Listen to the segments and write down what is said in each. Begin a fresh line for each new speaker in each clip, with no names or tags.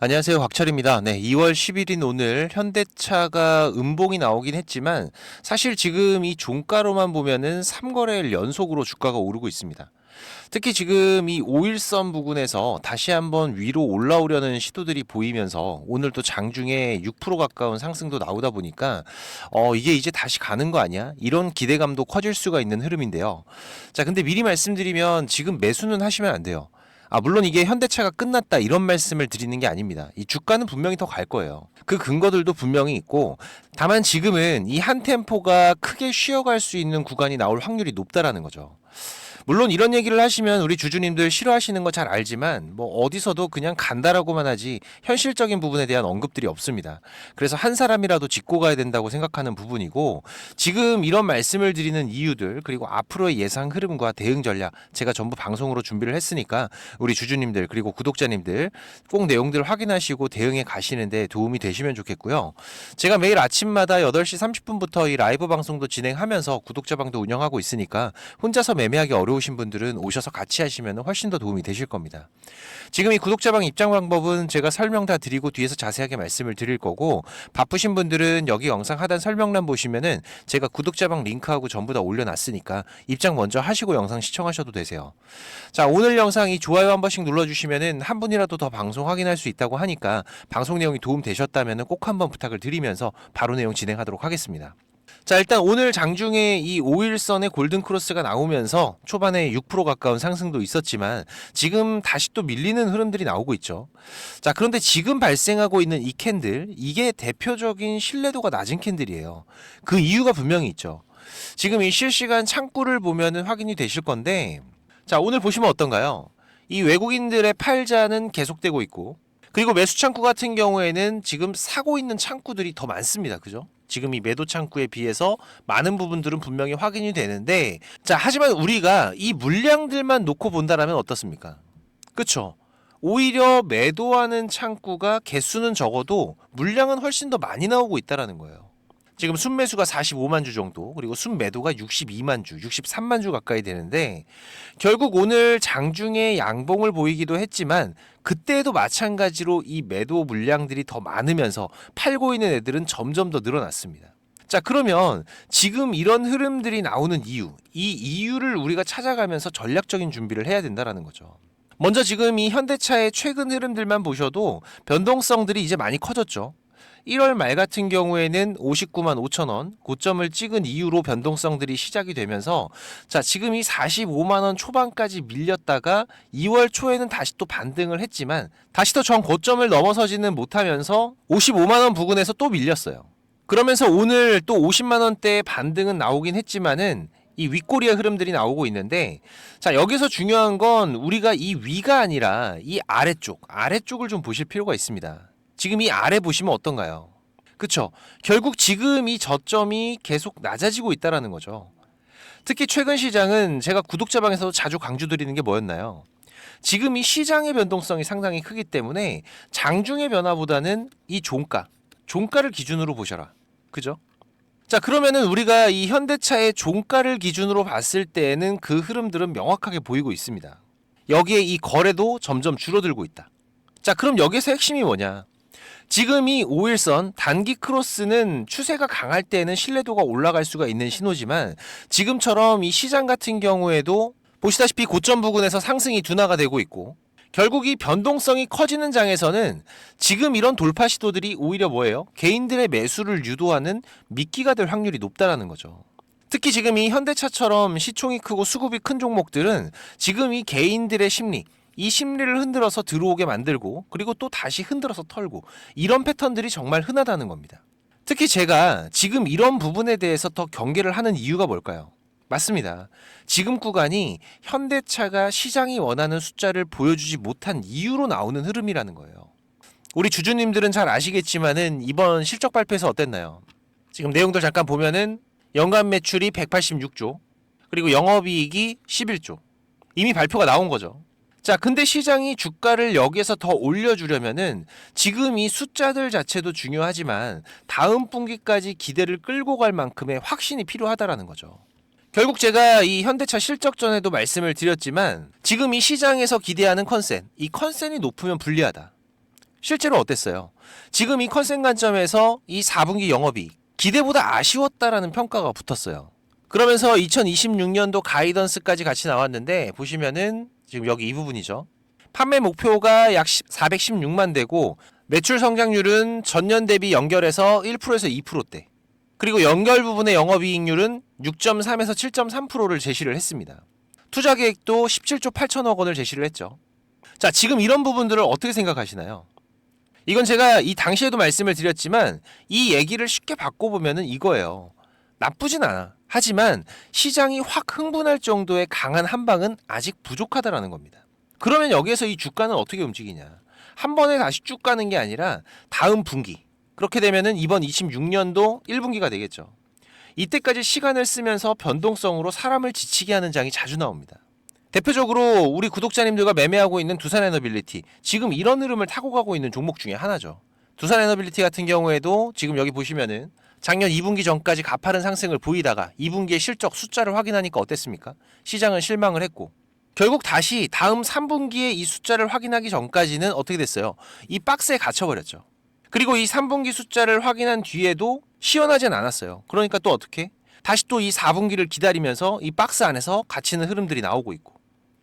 안녕하세요. 곽철입니다. 네, 2월 10일인 오늘 현대차가 음봉이 나오긴 했지만 사실 지금 이 종가로만 보면은 3거래일 연속으로 주가가 오르고 있습니다. 특히 지금 이 5일선 부근에서 다시 한번 위로 올라오려는 시도들이 보이면서 오늘 또 장중에 6% 가까운 상승도 나오다 보니까 이게 이제 다시 가는 거 아니야? 이런 기대감도 커질 수가 있는 흐름인데요. 자, 근데 미리 말씀드리면 지금 매수는 하시면 안 돼요. 물론 이게 현대차가 끝났다 이런 말씀을 드리는 게 아닙니다. 이 주가는 분명히 더 갈 거예요. 그 근거들도 분명히 있고, 다만 지금은 이 한 템포가 크게 쉬어갈 수 있는 구간이 나올 확률이 높다라는 거죠. 물론 이런 얘기를 하시면 우리 주주님들 싫어하시는 거 잘 알지만 뭐 어디서도 그냥 간다라고만 하지 현실적인 부분에 대한 언급들이 없습니다. 그래서 한 사람이라도 짚고 가야 된다고 생각하는 부분이고, 지금 이런 말씀을 드리는 이유들 그리고 앞으로의 예상 흐름과 대응 전략 제가 전부 방송으로 준비를 했으니까 우리 주주님들 그리고 구독자님들 꼭 내용들 확인하시고 대응해 가시는데 도움이 되시면 좋겠고요. 제가 매일 아침마다 8시 30분부터 이 라이브 방송도 진행하면서 구독자방도 운영하고 있으니까 혼자서 매매하기 어려우신 분들은 오셔서 같이 하시면 훨씬 더 도움이 되실 겁니다. 지금 이 구독자방 입장 방법은 제가 설명 다 드리고 뒤에서 자세하게 말씀을 드릴 거고, 바쁘신 분들은 여기 영상 하단 설명란 보시면은 제가 구독자방 링크하고 전부 다 올려놨으니까 입장 먼저 하시고 영상 시청하셔도 되세요. 자, 오늘 영상 이 좋아요 한 번씩 눌러주시면은 한 분이라도 더 방송 확인할 수 있다고 하니까 방송 내용이 도움 되셨다면은 꼭 한번 부탁을 드리면서 바로 내용 진행하도록 하겠습니다. 자, 일단 오늘 장중에 이 5일선의 골든크로스가 나오면서 초반에 6% 가까운 상승도 있었지만 지금 다시 또 밀리는 흐름들이 나오고 있죠. 자, 그런데 지금 발생하고 있는 이 캔들, 이게 대표적인 신뢰도가 낮은 캔들이에요. 그 이유가 분명히 있죠. 지금 이 실시간 창구를 보면은 확인이 되실 건데, 자, 오늘 보시면 어떤가요? 이 외국인들의 팔자는 계속되고 있고, 그리고 매수 창구 같은 경우에는 지금 사고 있는 창구들이 더 많습니다. 그죠? 지금 이 매도 창구에 비해서 많은 부분들은 분명히 확인이 되는데, 자, 하지만 우리가 이 물량들만 놓고 본다라면 어떻습니까? 그쵸? 오히려 매도하는 창구가 개수는 적어도 물량은 훨씬 더 많이 나오고 있다라는 거예요. 지금 순매수가 45만 주 정도, 그리고 순매도가 62만 주, 63만 주 가까이 되는데, 결국 오늘 장중에 양봉을 보이기도 했지만 그때에도 마찬가지로 이 매도 물량들이 더 많으면서 팔고 있는 애들은 점점 더 늘어났습니다. 자, 그러면 지금 이런 흐름들이 나오는 이유, 이 이유를 우리가 찾아가면서 전략적인 준비를 해야 된다는 거죠. 먼저 지금 이 현대차의 최근 흐름들만 보셔도 변동성들이 이제 많이 커졌죠. 1월 말 같은 경우에는 59만 5천 원 고점을 찍은 이후로 변동성들이 시작이 되면서, 자, 지금 이 45만 원 초반까지 밀렸다가 2월 초에는 다시 또 반등을 했지만 다시 또 전 고점을 넘어서지는 못하면서 55만 원 부근에서 또 밀렸어요. 그러면서 오늘 또 50만 원대의 반등은 나오긴 했지만은 이 윗꼬리의 흐름들이 나오고 있는데, 자, 여기서 중요한 건 우리가 이 위가 아니라 이 아래쪽을 좀 보실 필요가 있습니다. 지금 이 아래 보시면 어떤가요? 그쵸? 결국 지금 이 저점이 계속 낮아지고 있다는 거죠. 특히 최근 시장은 제가 구독자방에서 자주 강조드리는 게 뭐였나요? 지금 이 시장의 변동성이 상당히 크기 때문에 장중의 변화보다는 이 종가를 기준으로 보셔라. 그죠? 자, 그러면은 우리가 이 현대차의 종가를 기준으로 봤을 때에는 그 흐름들은 명확하게 보이고 있습니다. 여기에 이 거래도 점점 줄어들고 있다. 자, 그럼 여기서 핵심이 뭐냐? 지금 이 5일선 단기 크로스는 추세가 강할 때는 신뢰도가 올라갈 수가 있는 신호지만, 지금처럼 이 시장 같은 경우에도 보시다시피 고점 부근에서 상승이 둔화가 되고 있고, 결국 이 변동성이 커지는 장에서는 지금 이런 돌파 시도들이 오히려 뭐예요? 개인들의 매수를 유도하는 미끼가 될 확률이 높다라는 거죠. 특히 지금 이 현대차처럼 시총이 크고 수급이 큰 종목들은 지금 이 개인들의 심리, 이 심리를 흔들어서 들어오게 만들고, 그리고 또 다시 흔들어서 털고, 이런 패턴들이 정말 흔하다는 겁니다. 특히 제가 지금 이런 부분에 대해서 더 경계를 하는 이유가 뭘까요? 맞습니다. 지금 구간이 현대차가 시장이 원하는 숫자를 보여주지 못한 이유로 나오는 흐름이라는 거예요. 우리 주주님들은 잘 아시겠지만은 이번 실적 발표에서 어땠나요? 지금 내용들 잠깐 보면은 연간 매출이 186조, 그리고 영업이익이 11조. 이미 발표가 나온 거죠. 자, 근데 시장이 주가를 여기에서 더 올려주려면은 지금 이 숫자들 자체도 중요하지만 다음 분기까지 기대를 끌고 갈 만큼의 확신이 필요하다라는 거죠. 결국 제가 이 현대차 실적 전에도 말씀을 드렸지만 지금 이 시장에서 기대하는 컨센, 이 컨센이 높으면 불리하다. 실제로 어땠어요? 지금 이 컨센 관점에서 이 4분기 영업이익 기대보다 아쉬웠다라는 평가가 붙었어요. 그러면서 2026년도 가이던스까지 같이 나왔는데 보시면은 지금 여기 이 부분이죠. 판매 목표가 약 416만 대고 매출 성장률은 전년 대비 연결해서 1%에서 2%대. 그리고 연결 부분의 영업이익률은 6.3에서 7.3%를 제시를 했습니다. 투자 계획도 17조 8천억 원을 제시를 했죠. 자, 지금 이런 부분들을 어떻게 생각하시나요? 이건 제가 이 당시에도 말씀을 드렸지만 이 얘기를 쉽게 바꿔보면은 이거예요. 나쁘진 않아. 하지만 시장이 확 흥분할 정도의 강한 한방은 아직 부족하다라는 겁니다. 그러면 여기에서 이 주가는 어떻게 움직이냐? 한 번에 다시 쭉 가는 게 아니라 다음 분기. 그렇게 되면은 이번 26년도 1분기가 되겠죠. 이때까지 시간을 쓰면서 변동성으로 사람을 지치게 하는 장이 자주 나옵니다. 대표적으로 우리 구독자님들과 매매하고 있는 두산에너빌리티, 지금 이런 흐름을 타고 가고 있는 종목 중에 하나죠. 두산에너빌리티 같은 경우에도 지금 여기 보시면은 작년 2분기 전까지 가파른 상승을 보이다가 2분기의 실적 숫자를 확인하니까 어땠습니까? 시장은 실망을 했고 결국 다시 다음 3분기에 이 숫자를 확인하기 전까지는 어떻게 됐어요? 이 박스에 갇혀버렸죠. 그리고 이 3분기 숫자를 확인한 뒤에도 시원하진 않았어요. 그러니까 또 어떻게? 다시 또 이 4분기를 기다리면서 이 박스 안에서 갇히는 흐름들이 나오고 있고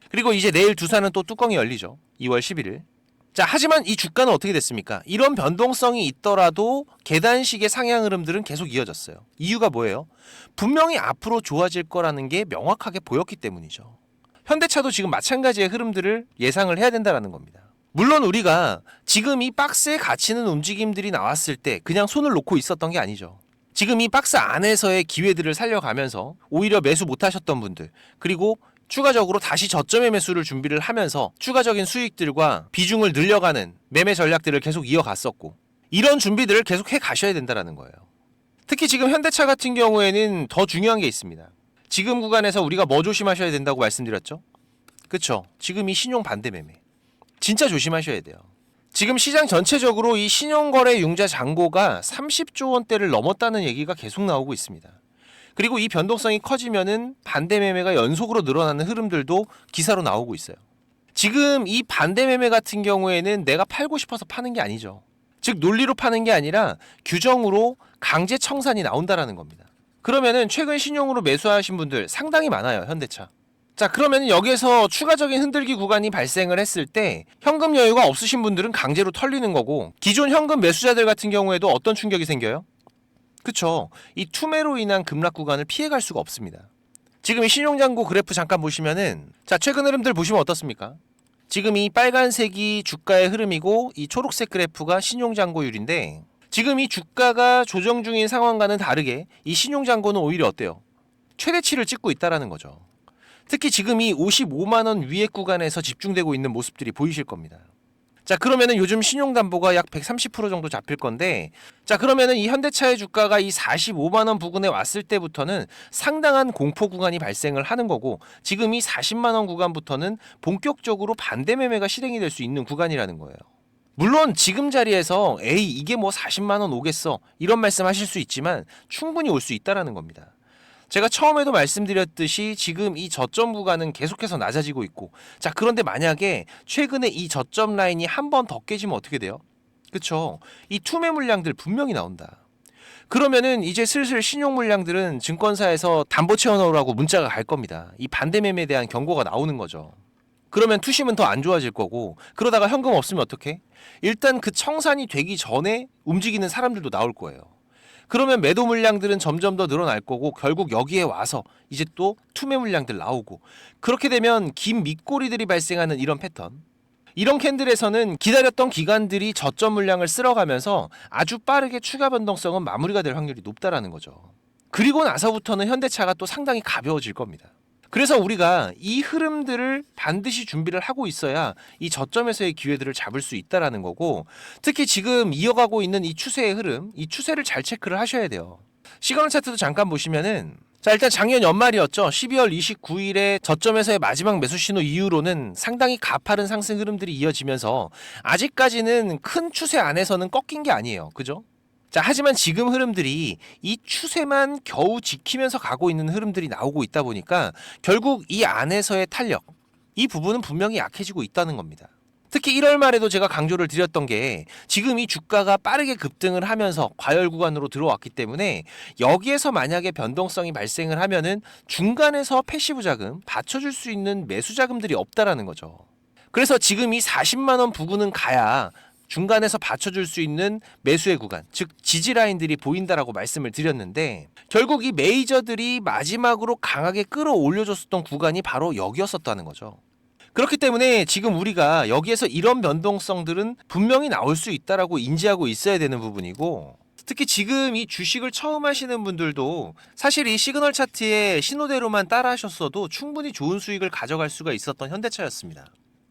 그리고 이제 내일 두산은 또 뚜껑이 열리죠. 2월 11일. 자, 하지만 이 주가는 어떻게 됐습니까? 이런 변동성이 있더라도 계단식의 상향 흐름들은 계속 이어졌어요. 이유가 뭐예요? 분명히 앞으로 좋아질 거라는 게 명확하게 보였기 때문이죠. 현대차도 지금 마찬가지의 흐름들을 예상을 해야 된다는 겁니다. 물론 우리가 지금 이 박스에 갇히는 움직임들이 나왔을 때 그냥 손을 놓고 있었던 게 아니죠. 지금 이 박스 안에서의 기회들을 살려가면서 오히려 매수 못하셨던 분들 그리고 추가적으로 다시 저점의 매수를 준비를 하면서 추가적인 수익들과 비중을 늘려가는 매매 전략들을 계속 이어갔었고 이런 준비들을 계속 해 가셔야 된다는 거예요. 특히 지금 현대차 같은 경우에는 더 중요한 게 있습니다. 지금 구간에서 우리가 뭐 조심하셔야 된다고 말씀드렸죠? 그쵸? 지금 이 신용 반대 매매 진짜 조심하셔야 돼요. 지금 시장 전체적으로 이 신용거래 융자 잔고가 30조 원대를 넘었다는 얘기가 계속 나오고 있습니다. 그리고 이 변동성이 커지면은 반대 매매가 연속으로 늘어나는 흐름들도 기사로 나오고 있어요. 지금 이 반대 매매 같은 경우에는 내가 팔고 싶어서 파는 게 아니죠. 즉 논리로 파는 게 아니라 규정으로 강제 청산이 나온다라는 겁니다. 그러면은 최근 신용으로 매수하신 분들 상당히 많아요, 현대차. 자, 그러면 여기에서 추가적인 흔들기 구간이 발생을 했을 때 현금 여유가 없으신 분들은 강제로 털리는 거고 기존 현금 매수자들 같은 경우에도 어떤 충격이 생겨요? 그쵸. 이 투매로 인한 급락 구간을 피해갈 수가 없습니다. 지금 이 신용잔고 그래프 잠깐 보시면은 자, 최근 흐름들 보시면 어떻습니까? 지금 이 빨간색이 주가의 흐름이고 이 초록색 그래프가 신용잔고율인데 지금 이 주가가 조정 중인 상황과는 다르게 이 신용잔고는 오히려 어때요? 최대치를 찍고 있다라는 거죠. 특히 지금 이 55만 원 위의 구간에서 집중되고 있는 모습들이 보이실 겁니다. 자, 그러면은 요즘 신용담보가 약 130% 정도 잡힐 건데 자, 그러면은 이 현대차의 주가가 이 45만 원 부근에 왔을 때부터는 상당한 공포 구간이 발생을 하는 거고 지금 이 40만 원 구간부터는 본격적으로 반대 매매가 실행이 될 수 있는 구간이라는 거예요. 물론 지금 자리에서 에이 이게 뭐 40만 원 오겠어 이런 말씀 하실 수 있지만 충분히 올 수 있다라는 겁니다. 제가 처음에도 말씀드렸듯이 지금 이 저점 구간은 계속해서 낮아지고 있고 자, 그런데 만약에 최근에 이 저점 라인이 한 번 더 깨지면 어떻게 돼요? 그쵸? 이 투매 물량들 분명히 나온다. 그러면은 이제 슬슬 신용 물량들은 증권사에서 담보 채워넣으라고 문자가 갈 겁니다. 이 반대 매매에 대한 경고가 나오는 거죠. 그러면 투심은 더 안 좋아질 거고 그러다가 현금 없으면 어떡해? 일단 그 청산이 되기 전에 움직이는 사람들도 나올 거예요. 그러면 매도 물량들은 점점 더 늘어날 거고 결국 여기에 와서 이제 또 투매 물량들 나오고 그렇게 되면 긴 밑꼬리들이 발생하는 이런 패턴 이런 캔들에서는 기다렸던 기관들이 저점 물량을 쓸어가면서 아주 빠르게 추가 변동성은 마무리가 될 확률이 높다라는 거죠. 그리고 나서부터는 현대차가 또 상당히 가벼워질 겁니다. 그래서 우리가 이 흐름들을 반드시 준비를 하고 있어야 이 저점에서의 기회들을 잡을 수 있다라는 거고 특히 지금 이어가고 있는 이 추세의 흐름, 이 추세를 잘 체크를 하셔야 돼요. 시그널 차트도 잠깐 보시면은 자, 일단 작년 연말이었죠. 12월 29일에 저점에서의 마지막 매수 신호 이후로는 상당히 가파른 상승 흐름들이 이어지면서 아직까지는 큰 추세 안에서는 꺾인 게 아니에요. 그죠? 자, 하지만 지금 흐름들이 이 추세만 겨우 지키면서 가고 있는 흐름들이 나오고 있다 보니까 결국 이 안에서의 탄력, 이 부분은 분명히 약해지고 있다는 겁니다. 특히 1월 말에도 제가 강조를 드렸던 게 지금 이 주가가 빠르게 급등을 하면서 과열 구간으로 들어왔기 때문에 여기에서 만약에 변동성이 발생을 하면은 중간에서 패시브 자금, 받쳐줄 수 있는 매수 자금들이 없다라는 거죠. 그래서 지금 이 40만 원 부근은 가야 중간에서 받쳐줄 수 있는 매수의 구간, 즉 지지 라인들이 보인다라고 말씀을 드렸는데 결국 이 메이저들이 마지막으로 강하게 끌어올려줬었던 구간이 바로 여기였었다는 거죠. 그렇기 때문에 지금 우리가 여기에서 이런 변동성들은 분명히 나올 수 있다라고 인지하고 있어야 되는 부분이고, 특히 지금 이 주식을 처음 하시는 분들도 사실 이 시그널 차트의 신호대로만 따라 하셨어도 충분히 좋은 수익을 가져갈 수가 있었던 현대차였습니다.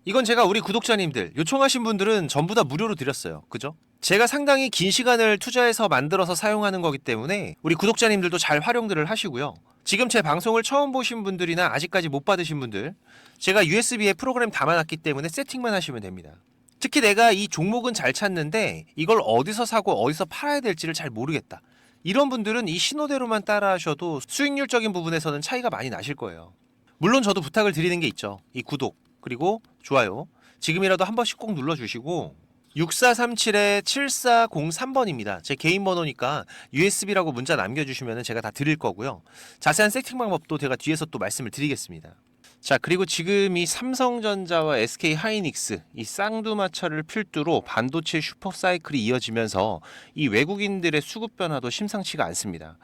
이건 제가 우리 구독자님들 요청하신 분들은 전부 다 무료로 드렸어요. 그죠? 제가 상당히 긴 시간을 투자해서 만들어서 사용하는 거기 때문에 우리 구독자님들도 잘 활용들을 하시고요. 지금 제 방송을 처음 보신 분들이나 아직까지 못 받으신 분들, 제가 USB에 프로그램 담아놨기 때문에 세팅만 하시면 됩니다. 특히 내가 이 종목은 잘 찾는데 이걸 어디서 사고 어디서 팔아야 될지를 잘 모르겠다, 이런 분들은 이 신호대로만 따라 하셔도 수익률적인 부분에서는 차이가 많이 나실 거예요. 물론 저도 부탁을 드리는 게 있죠. 이 구독 그리고 좋아요 지금이라도 한 번씩 꼭 눌러주시고, 6437-7403번입니다. 제 개인 번호니까 USB라고 문자 남겨주시면 제가 다 드릴 거고요. 자세한 세팅 방법도 제가 뒤에서 또 말씀을 드리겠습니다. 자, 그리고 지금 이 삼성전자와 SK하이닉스 이 쌍두마차를 필두로 반도체 슈퍼사이클이 이어지면서 이 외국인들의 수급 변화도 심상치가 않습니다.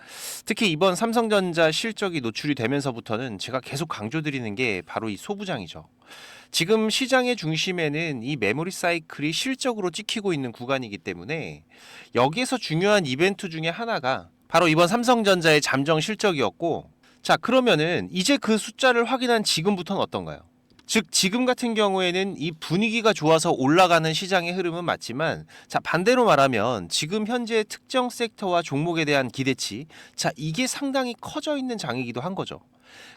특히 이번 삼성전자 실적이 노출이 되면서부터는 제가 계속 강조드리는 게 바로 이 소부장이죠. 지금 시장의 중심에는 이 메모리 사이클이 실적으로 찍히고 있는 구간이기 때문에 여기에서 중요한 이벤트 중에 하나가 바로 이번 삼성전자의 잠정 실적이었고, 자, 그러면은 이제 그 숫자를 확인한 지금부터는 어떤가요? 즉 지금 같은 경우에는 이 분위기가 좋아서 올라가는 시장의 흐름은 맞지만, 자, 반대로 말하면 지금 현재 특정 섹터와 종목에 대한 기대치, 자, 이게 상당히 커져 있는 장이기도 한 거죠.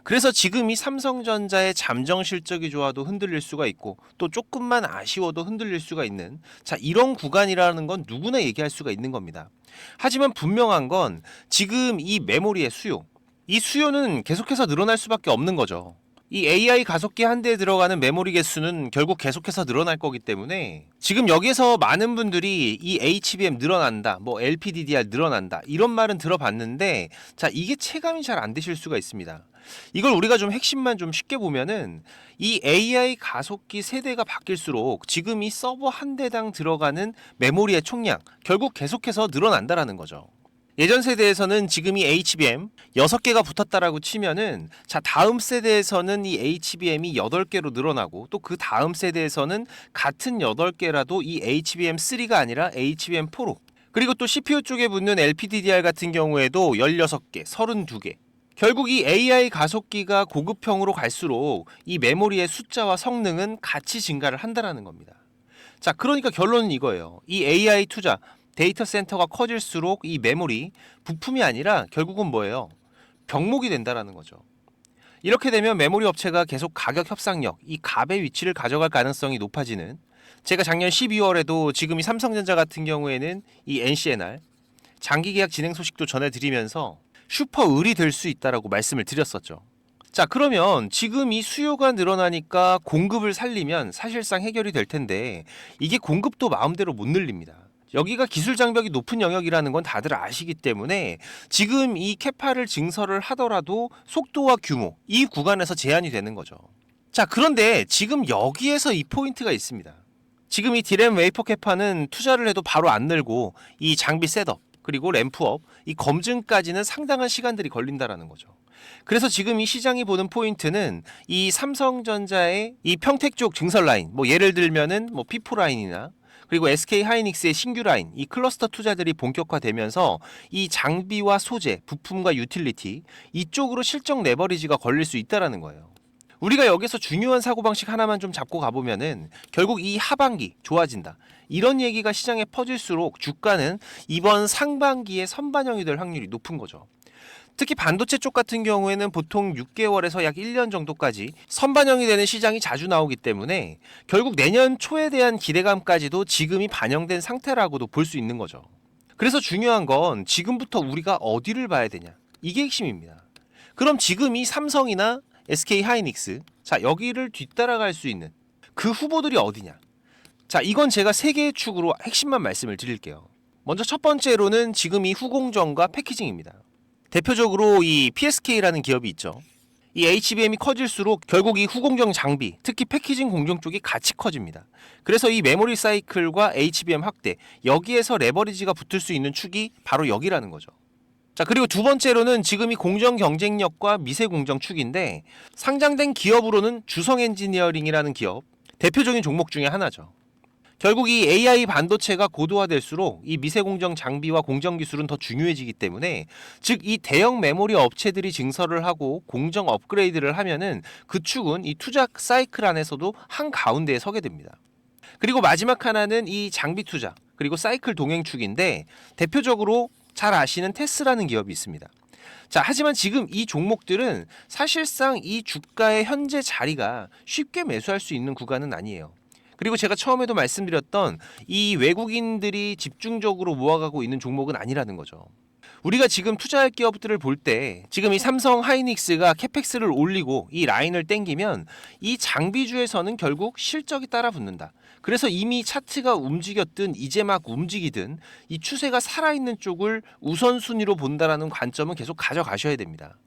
그래서 지금 이 삼성전자의 잠정 실적이 좋아도 흔들릴 수가 있고 또 조금만 아쉬워도 흔들릴 수가 있는, 자, 이런 구간이라는 건 누구나 얘기할 수가 있는 겁니다. 하지만 분명한 건 지금 이 메모리의 수요, 이 수요는 계속해서 늘어날 수밖에 없는 거죠. 이 AI 가속기 한 대에 들어가는 메모리 개수는 결국 계속해서 늘어날 거기 때문에 지금 여기에서 많은 분들이 이 HBM 늘어난다, 뭐 LPDDR 늘어난다, 이런 말은 들어봤는데, 자, 이게 체감이 잘 안 되실 수가 있습니다. 이걸 우리가 좀 핵심만 좀 쉽게 보면은 이 AI 가속기 세대가 바뀔수록 지금 이 서버 한 대당 들어가는 메모리의 총량 결국 계속해서 늘어난다라는 거죠. 예전 세대에서는 지금 이 HBM 6개가 붙었다라고 치면은, 자, 다음 세대에서는 이 HBM이 8개로 늘어나고 또 그 다음 세대에서는 같은 8개라도 이 HBM3가 아니라 HBM4로, 그리고 또 CPU 쪽에 붙는 LPDDR 같은 경우에도 16개, 32개. 결국 이 AI 가속기가 고급형으로 갈수록 이 메모리의 숫자와 성능은 같이 증가를 한다라는 겁니다. 자, 그러니까 결론은 이거예요. 이 AI 투자, 데이터 센터가 커질수록 이 메모리, 부품이 아니라 결국은 뭐예요? 병목이 된다라는 거죠. 이렇게 되면 메모리 업체가 계속 가격 협상력, 이 갑의 위치를 가져갈 가능성이 높아지는, 제가 작년 12월에도 지금 이 삼성전자 같은 경우에는 이 NCNR 장기 계약 진행 소식도 전해드리면서 슈퍼 을이 될 수 있다라고 말씀을 드렸었죠. 자, 그러면 지금 이 수요가 늘어나니까 공급을 살리면 사실상 해결이 될 텐데 이게 공급도 마음대로 못 늘립니다. 여기가 기술 장벽이 높은 영역이라는 건 다들 아시기 때문에 지금 이 캐파를 증설을 하더라도 속도와 규모, 이 구간에서 제한이 되는 거죠. 자, 그런데 지금 여기에서 이 포인트가 있습니다. 지금 이 디램 웨이퍼 캐파는 투자를 해도 바로 안 늘고 이 장비 셋업 그리고 램프업, 이 검증까지는 상당한 시간들이 걸린다라는 거죠. 그래서 지금 이 시장이 보는 포인트는 이 삼성전자의 이 평택 쪽 증설 라인, 뭐 예를 들면은 뭐 P4 라인이나 그리고 SK하이닉스의 신규 라인, 이 클러스터 투자들이 본격화되면서 이 장비와 소재, 부품과 유틸리티, 이쪽으로 실적 레버리지가 걸릴 수 있다라는 거예요. 우리가 여기서 중요한 사고방식 하나만 좀 잡고 가보면은 결국 이 하반기 좋아진다, 이런 얘기가 시장에 퍼질수록 주가는 이번 상반기에 선반영이 될 확률이 높은 거죠. 특히 반도체 쪽 같은 경우에는 보통 6개월에서 약 1년 정도까지 선반영이 되는 시장이 자주 나오기 때문에 결국 내년 초에 대한 기대감까지도 지금이 반영된 상태라고도 볼 수 있는 거죠. 그래서 중요한 건 지금부터 우리가 어디를 봐야 되냐, 이게 핵심입니다. 그럼 지금 이 삼성이나 SK하이닉스, 자, 여기를 뒤따라갈 수 있는 그 후보들이 어디냐? 자, 이건 제가 3개의 축으로 핵심만 말씀을 드릴게요. 먼저 첫 번째로는 지금 이 후공정과 패키징입니다. 대표적으로 이 PSK라는 기업이 있죠. 이 HBM이 커질수록 결국 이 후공정 장비, 특히 패키징 공정 쪽이 같이 커집니다. 그래서 이 메모리 사이클과 HBM 확대, 여기에서 레버리지가 붙을 수 있는 축이 바로 여기라는 거죠. 자, 그리고 두 번째로는 지금 이 공정 경쟁력과 미세 공정 축인데, 상장된 기업으로는 주성 엔지니어링이라는 기업, 대표적인 종목 중에 하나죠. 결국 이 AI 반도체가 고도화될수록 이 미세공정 장비와 공정 기술은 더 중요해지기 때문에, 즉 이 대형 메모리 업체들이 증설을 하고 공정 업그레이드를 하면은 그 축은 이 투자 사이클 안에서도 한가운데에 서게 됩니다. 그리고 마지막 하나는 이 장비 투자 그리고 사이클 동행 축인데, 대표적으로 잘 아시는 테스라는 기업이 있습니다. 자, 하지만 지금 이 종목들은 사실상 이 주가의 현재 자리가 쉽게 매수할 수 있는 구간은 아니에요. 그리고 제가 처음에도 말씀드렸던 이 외국인들이 집중적으로 모아가고 있는 종목은 아니라는 거죠. 우리가 지금 투자할 기업들을 볼 때 지금 이 삼성 하이닉스가 캐펙스를 올리고 이 라인을 땡기면 이 장비주에서는 결국 실적이 따라 붙는다. 그래서 이미 차트가 움직였든 이제 막 움직이든 이 추세가 살아있는 쪽을 우선순위로 본다라는 관점은 계속 가져가셔야 됩니다.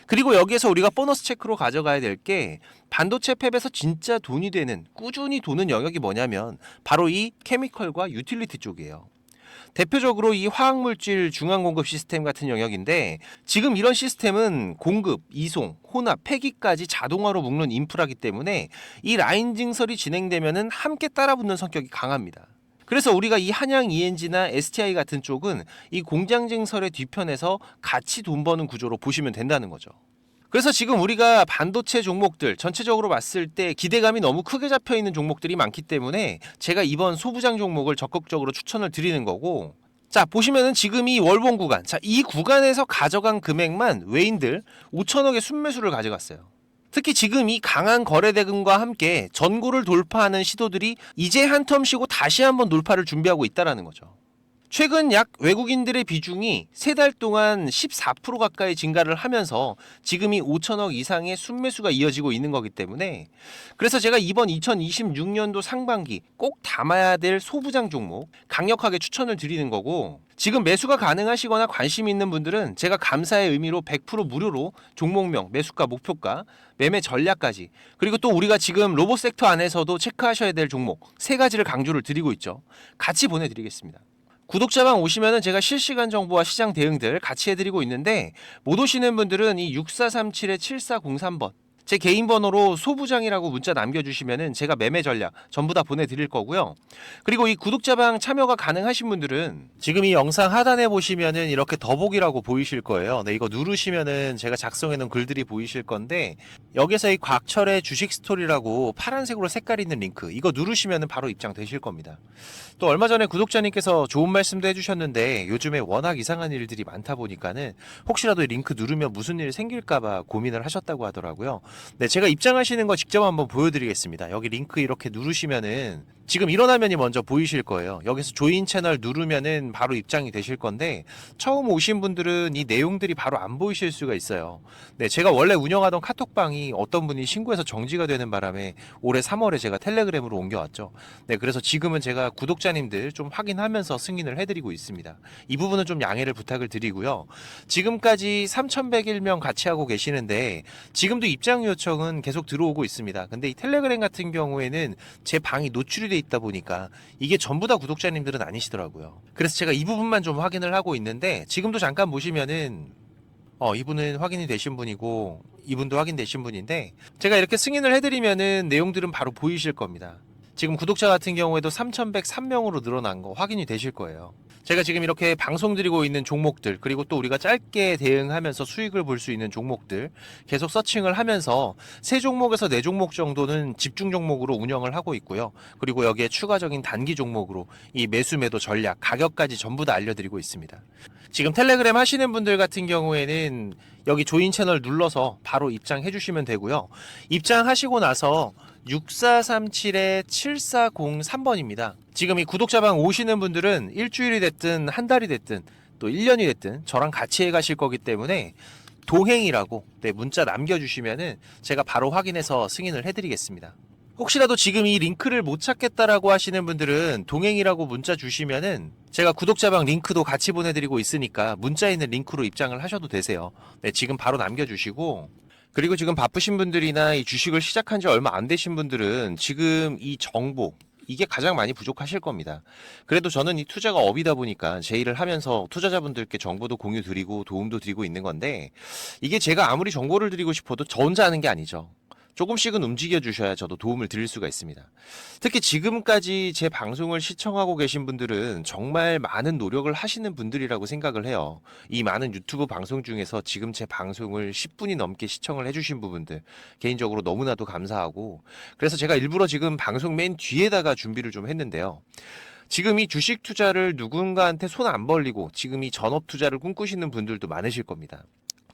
그리고 여기에서 우리가 보너스 체크로 가져가야 될 게, 반도체 팹에서 진짜 돈이 되는, 꾸준히 도는 영역이 뭐냐면 바로 이 케미컬과 유틸리티 쪽이에요. 대표적으로 이 화학물질 중앙 공급 시스템 같은 영역인데, 지금 이런 시스템은 공급, 이송, 혼합, 폐기까지 자동화로 묶는 인프라기 때문에 이 라인 증설이 진행되면은 함께 따라붙는 성격이 강합니다. 그래서 우리가 이 한양 ENG나 STI 같은 쪽은 이 공장 증설의 뒤편에서 같이 돈 버는 구조로 보시면 된다는 거죠. 그래서 지금 우리가 반도체 종목들 전체적으로 봤을 때 기대감이 너무 크게 잡혀 있는 종목들이 많기 때문에 제가 이번 소부장 종목을 적극적으로 추천을 드리는 거고, 자, 보시면은 지금 이 월봉 구간, 자, 이 구간에서 가져간 금액만 외인들 5천억의 순매수를 가져갔어요. 특히 지금 이 강한 거래 대금과 함께 전고를 돌파하는 시도들이 이제 한 텀 쉬고 다시 한번 돌파를 준비하고 있다라는 거죠. 최근 약 외국인들의 비중이 3달 동안 14% 가까이 증가를 하면서 지금 이 5천억 이상의 순매수가 이어지고 있는 거기 때문에, 그래서 제가 이번 2026년도 상반기 꼭 담아야 될 소부장 종목 강력하게 추천을 드리는 거고, 지금 매수가 가능하시거나 관심 있는 분들은 제가 감사의 의미로 100% 무료로 종목명, 매수가, 목표가, 매매 전략까지, 그리고 또 우리가 지금 로봇 섹터 안에서도 체크하셔야 될 종목 3가지를 강조를 드리고 있죠. 같이 보내드리겠습니다. 구독자방 오시면은 제가 실시간 정보와 시장 대응들 같이 해드리고 있는데, 못 오시는 분들은 이 6437-7403번 제 개인 번호로 소부장이라고 문자 남겨주시면은 제가 매매 전략 전부 다 보내드릴 거고요. 그리고 이 구독자방 참여가 가능하신 분들은 지금 이 영상 하단에 보시면은 이렇게 더보기라고 보이실 거예요. 네, 이거 누르시면은 제가 작성해 놓은 글들이 보이실 건데, 여기서 이 곽철의 주식 스토리라고 파란색으로 색깔 있는 링크, 이거 누르시면은 바로 입장되실 겁니다. 또 얼마 전에 구독자님께서 좋은 말씀도 해주셨는데, 요즘에 워낙 이상한 일들이 많다 보니까는 혹시라도 이 링크 누르면 무슨 일 생길까봐 고민을 하셨다고 하더라고요. 네, 제가 입장하시는 거 직접 한번 보여드리겠습니다. 여기 링크 이렇게 누르시면은 지금 이런 화면이 먼저 보이실 거예요. 여기서 조인 채널 누르면은 바로 입장이 되실 건데, 처음 오신 분들은 이 내용들이 바로 안 보이실 수가 있어요. 네, 제가 원래 운영하던 카톡방이 어떤 분이 신고해서 정지가 되는 바람에 올해 3월에 제가 텔레그램으로 옮겨왔죠. 네, 그래서 지금은 제가 구독자님들 좀 확인하면서 승인을 해드리고 있습니다. 이 부분은 좀 양해를 부탁을 드리고요. 지금까지 3,101명 같이 하고 계시는데 지금도 입장 요청은 계속 들어오고 있습니다. 근데 이 텔레그램 같은 경우에는 제 방이 노출이 돼 있다 보니까 이게 전부 다 구독자님들은 아니시더라고요. 그래서 제가 이 부분만 좀 확인을 하고 있는데, 지금도 잠깐 보시면은 이분은 확인이 되신 분이고 이분도 확인되신 분인데, 제가 이렇게 승인을 해드리면은 내용들은 바로 보이실 겁니다. 지금 구독자 같은 경우에도 3,103명으로 늘어난 거 확인이 되실 거예요. 제가 지금 이렇게 방송 드리고 있는 종목들, 그리고 또 우리가 짧게 대응하면서 수익을 볼 수 있는 종목들 계속 서칭을 하면서 3종목에서 4종목 정도는 집중 종목으로 운영을 하고 있고요. 그리고 여기에 추가적인 단기 종목으로 이 매수 매도 전략, 가격까지 전부 다 알려드리고 있습니다. 지금 텔레그램 하시는 분들 같은 경우에는 여기 조인 채널 눌러서 바로 입장해 주시면 되고요. 입장하시고 나서 6437-7403번입니다. 지금 이 구독자방 오시는 분들은 일주일이 됐든 한 달이 됐든 또 1년이 됐든 저랑 같이 해 가실 거기 때문에 동행이라고 문자 남겨주시면은 제가 바로 확인해서 승인을 해드리겠습니다. 혹시라도 지금 이 링크를 못 찾겠다라고 하시는 분들은 동행이라고 문자 주시면은 제가 구독자방 링크도 같이 보내드리고 있으니까 문자에 있는 링크로 입장을 하셔도 되세요. 네, 지금 바로 남겨주시고, 그리고 지금 바쁘신 분들이나 이 주식을 시작한 지 얼마 안 되신 분들은 지금 이 정보, 이게 가장 많이 부족하실 겁니다. 그래도 저는 이 투자가 업이다 보니까 제 일을 하면서 투자자분들께 정보도 공유 드리고 도움도 드리고 있는 건데, 이게 제가 아무리 정보를 드리고 싶어도 저 혼자 하는 게 아니죠. 조금씩은 움직여 주셔야 저도 도움을 드릴 수가 있습니다. 특히 지금까지 제 방송을 시청하고 계신 분들은 정말 많은 노력을 하시는 분들이라고 생각을 해요. 이 많은 유튜브 방송 중에서 지금 제 방송을 10분이 넘게 시청을 해주신 부분들, 개인적으로 너무나도 감사하고, 그래서 제가 일부러 지금 방송 맨 뒤에다가 준비를 좀 했는데요. 지금 이 주식 투자를 누군가한테 손 안 벌리고 지금 이 전업 투자를 꿈꾸시는 분들도 많으실 겁니다.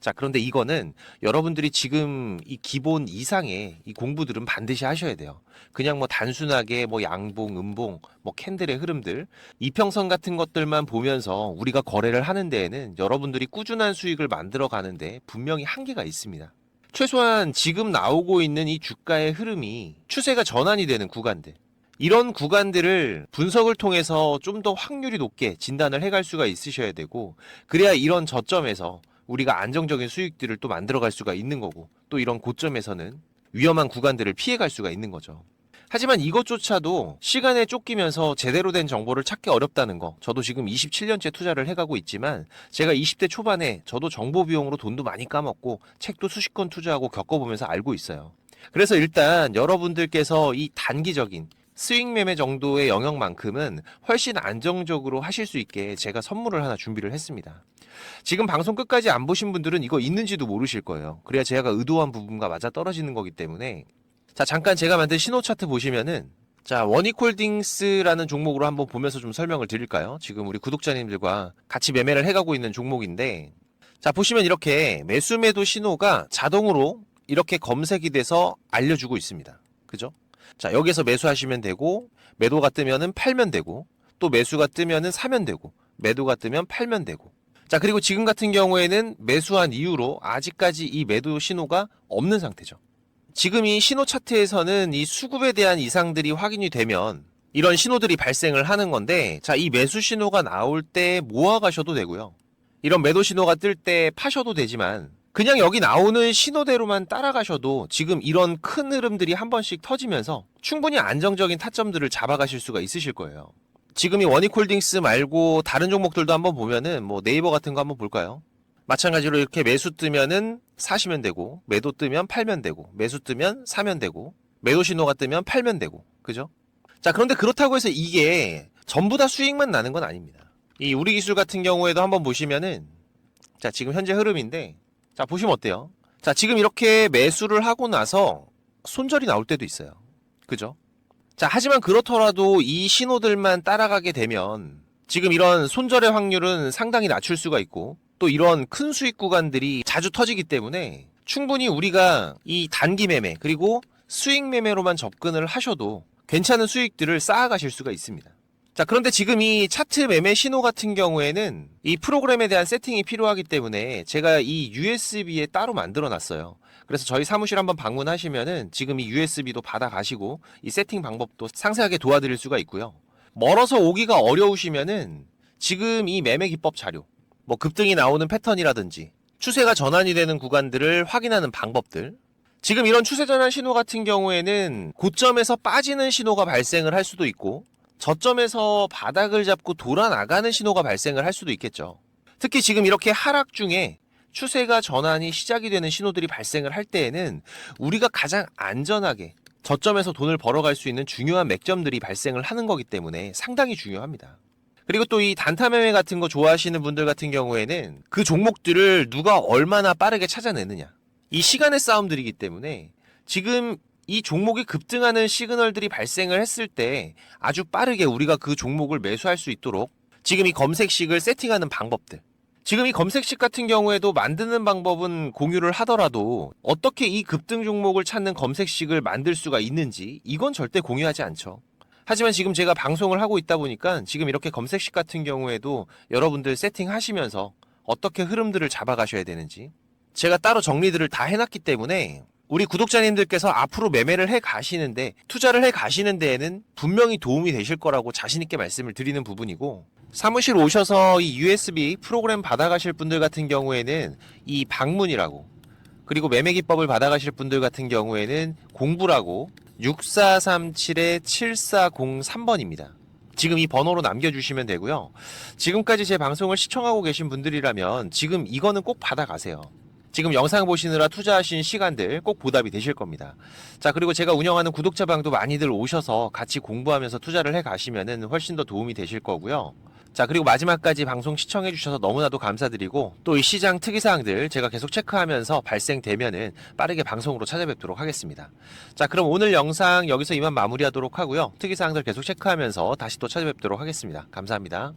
자, 그런데 이거는 여러분들이 지금 이 기본 이상의 이 공부들은 반드시 하셔야 돼요. 그냥 뭐 단순하게 뭐 양봉, 음봉, 뭐 캔들의 흐름들, 이평선 같은 것들만 보면서 우리가 거래를 하는 데에는 여러분들이 꾸준한 수익을 만들어 가는데 분명히 한계가 있습니다. 최소한 지금 나오고 있는 이 주가의 흐름이 추세가 전환이 되는 구간들, 이런 구간들을 분석을 통해서 좀 더 확률이 높게 진단을 해갈 수가 있으셔야 되고, 그래야 이런 저점에서 우리가 안정적인 수익들을 또 만들어갈 수가 있는 거고, 또 이런 고점에서는 위험한 구간들을 피해갈 수가 있는 거죠. 하지만 이것조차도 시간에 쫓기면서 제대로 된 정보를 찾기 어렵다는 거, 저도 지금 27년째 투자를 해가고 있지만 제가 20대 초반에 저도 정보 비용으로 돈도 많이 까먹고 책도 수십 권 투자하고 겪어보면서 알고 있어요. 그래서 일단 여러분들께서 이 단기적인 수익 매매 정도의 영역만큼은 훨씬 안정적으로 하실 수 있게 제가 선물을 하나 준비를 했습니다. 지금 방송 끝까지 안 보신 분들은 이거 있는지도 모르실 거예요. 그래야 제가 의도한 부분과 맞아 떨어지는 거기 때문에. 자, 잠깐 제가 만든 신호 차트 보시면은, 자, 원익홀딩스라는 종목으로 한번 보면서 좀 설명을 드릴까요? 지금 우리 구독자님들과 같이 매매를 해가고 있는 종목인데, 자, 보시면 이렇게 매수 매도 신호가 자동으로 이렇게 검색이 돼서 알려주고 있습니다. 그죠? 자, 여기서 매수하시면 되고, 매도가 뜨면은 팔면 되고, 또 매수가 뜨면은 사면 되고, 매도가 뜨면 팔면 되고. 자, 그리고 지금 같은 경우에는 매수한 이후로 아직까지 이 매도 신호가 없는 상태죠. 지금 이 신호 차트에서는 이 수급에 대한 이상들이 확인이 되면 이런 신호들이 발생을 하는 건데, 자, 이 매수 신호가 나올 때 모아 가셔도 되고요. 이런 매도 신호가 뜰 때 파셔도 되지만, 그냥 여기 나오는 신호대로만 따라가셔도 지금 이런 큰 흐름들이 한 번씩 터지면서 충분히 안정적인 타점들을 잡아가실 수가 있으실 거예요. 지금 이 원익홀딩스 말고 다른 종목들도 한번 보면은 뭐 네이버 같은 거 한번 볼까요? 마찬가지로 이렇게 매수 뜨면은 사시면 되고, 매도 뜨면 팔면 되고, 매수 뜨면 사면 되고, 매도 신호가 뜨면 팔면 되고, 그죠? 자, 그런데 그렇다고 해서 이게 전부 다 수익만 나는 건 아닙니다. 이 우리 기술 같은 경우에도 한번 보시면은, 자, 지금 현재 흐름인데, 자, 보시면 어때요? 자, 지금 이렇게 매수를 하고 나서 손절이 나올 때도 있어요. 그죠? 자, 하지만 그렇더라도 이 신호들만 따라가게 되면 지금 이런 손절의 확률은 상당히 낮출 수가 있고, 또 이런 큰 수익 구간들이 자주 터지기 때문에 충분히 우리가 이 단기 매매 그리고 수익 매매로만 접근을 하셔도 괜찮은 수익들을 쌓아가실 수가 있습니다. 자, 그런데 지금 이 차트 매매 신호 같은 경우에는 이 프로그램에 대한 세팅이 필요하기 때문에 제가 이 USB에 따로 만들어 놨어요. 그래서 저희 사무실 한번 방문하시면은 지금 이 USB도 받아 가시고 이 세팅 방법도 상세하게 도와드릴 수가 있고요. 멀어서 오기가 어려우시면은 지금 이 매매 기법 자료, 뭐 급등이 나오는 패턴이라든지 추세가 전환이 되는 구간들을 확인하는 방법들, 지금 이런 추세 전환 신호 같은 경우에는 고점에서 빠지는 신호가 발생을 할 수도 있고, 저점에서 바닥을 잡고 돌아 나가는 신호가 발생을 할 수도 있겠죠. 특히 지금 이렇게 하락 중에 추세가 전환이 시작이 되는 신호들이 발생을 할 때에는 우리가 가장 안전하게 저점에서 돈을 벌어갈 수 있는 중요한 맥점들이 발생을 하는 거기 때문에 상당히 중요합니다. 그리고 또 이 단타 매매 같은 거 좋아하시는 분들 같은 경우에는 그 종목들을 누가 얼마나 빠르게 찾아내느냐, 이 시간의 싸움들이기 때문에 지금 이 종목이 급등하는 시그널들이 발생을 했을 때 아주 빠르게 우리가 그 종목을 매수할 수 있도록 지금 이 검색식을 세팅하는 방법들, 지금 이 검색식 같은 경우에도 만드는 방법은 공유를 하더라도 어떻게 이 급등 종목을 찾는 검색식을 만들 수가 있는지 이건 절대 공유하지 않죠. 하지만 지금 제가 방송을 하고 있다 보니까 지금 이렇게 검색식 같은 경우에도 여러분들 세팅하시면서 어떻게 흐름들을 잡아가셔야 되는지 제가 따로 정리들을 다 해놨기 때문에 우리 구독자님들께서 앞으로 매매를 해 가시는데, 투자를 해 가시는 데에는 분명히 도움이 되실 거라고 자신 있게 말씀을 드리는 부분이고, 사무실 오셔서 이 USB 프로그램 받아가실 분들 같은 경우에는 이 방문이라고, 그리고 매매 기법을 받아가실 분들 같은 경우에는 공부라고 6437-7403번입니다. 지금 이 번호로 남겨주시면 되고요. 지금까지 제 방송을 시청하고 계신 분들이라면 지금 이거는 꼭 받아가세요. 지금 영상 보시느라 투자하신 시간들 꼭 보답이 되실 겁니다. 자, 그리고 제가 운영하는 구독자방도 많이들 오셔서 같이 공부하면서 투자를 해 가시면은 훨씬 더 도움이 되실 거고요. 자, 그리고 마지막까지 방송 시청해 주셔서 너무나도 감사드리고, 또 이 시장 특이사항들 제가 계속 체크하면서 발생되면은 빠르게 방송으로 찾아뵙도록 하겠습니다. 자, 그럼 오늘 영상 여기서 이만 마무리하도록 하고요. 특이사항들 계속 체크하면서 다시 또 찾아뵙도록 하겠습니다. 감사합니다.